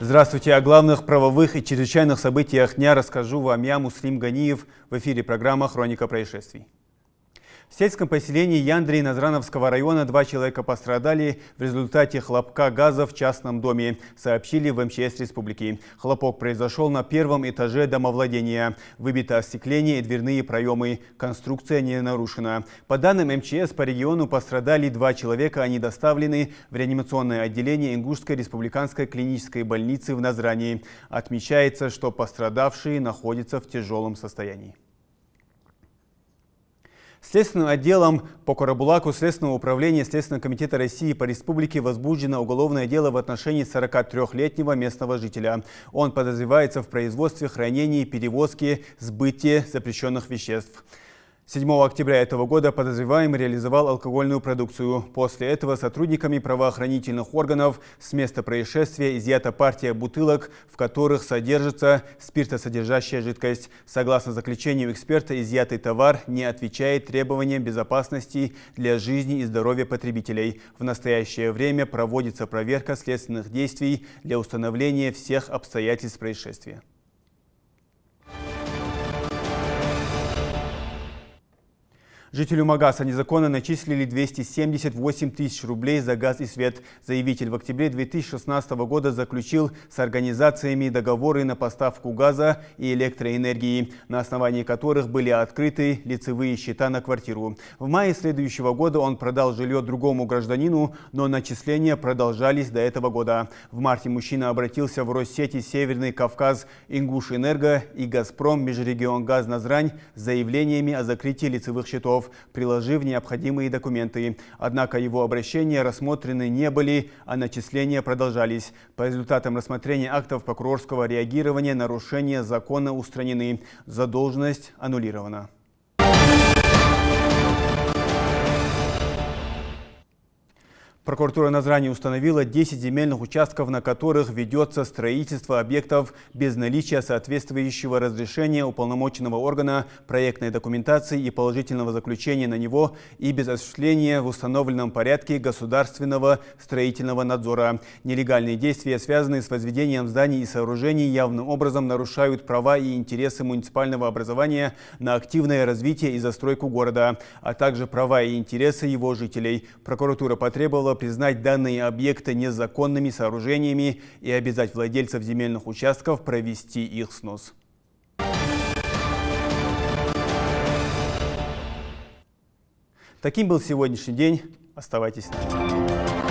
Здравствуйте! О главных правовых и чрезвычайных событиях дня расскажу вам я, Муслим Ганиев. В эфире программа «Хроника происшествий». В сельском поселении Яндри Назрановского района 2 человека пострадали в результате хлопка газа в частном доме, сообщили в МЧС республики. Хлопок произошел на 1-м этаже домовладения. Выбито остекление и дверные проемы. Конструкция не нарушена. По данным МЧС, по региону пострадали 2 человека. Они доставлены в реанимационное отделение Ингушской республиканской клинической больницы в Назрани. Отмечается, что пострадавшие находятся в тяжелом состоянии. Следственным отделом по Карабулаку Следственного управления Следственного комитета России по республике возбуждено уголовное дело в отношении 43-летнего местного жителя. Он подозревается в производстве, хранении, перевозке, сбытии запрещенных веществ. 7 октября этого года подозреваемый реализовал алкогольную продукцию. После этого сотрудниками правоохранительных органов с места происшествия изъята партия бутылок, в которых содержится спиртосодержащая жидкость. Согласно заключению эксперта, изъятый товар не отвечает требованиям безопасности для жизни и здоровья потребителей. В настоящее время проводится проверка следственных действий для установления всех обстоятельств происшествия. Жителю Магаса незаконно начислили 278 тысяч рублей за газ и свет. Заявитель в октябре 2016 года заключил с организациями договоры на поставку газа и электроэнергии, на основании которых были открыты лицевые счета на квартиру. В мае следующего года он продал жилье другому гражданину, но начисления продолжались до этого года. В марте мужчина обратился в Россети Северный Кавказ, Ингушэнерго и Газпром Межрегионгаз Назрань с заявлениями о закрытии лицевых счетов, приложив необходимые документы. Однако его обращения рассмотрены не были, а начисления продолжались. По результатам рассмотрения актов прокурорского реагирования нарушения закона устранены. Задолженность аннулирована. Прокуратура Назрани установила 10 земельных участков, на которых ведется строительство объектов без наличия соответствующего разрешения уполномоченного органа, проектной документации и положительного заключения на него и без осуществления в установленном порядке государственного строительного надзора. Нелегальные действия, связанные с возведением зданий и сооружений, явным образом нарушают права и интересы муниципального образования на активное развитие и застройку города, а также права и интересы его жителей. Прокуратура потребовала признать данные объекты незаконными сооружениями и обязать владельцев земельных участков провести их снос. Таким был сегодняшний день. Оставайтесь с нами.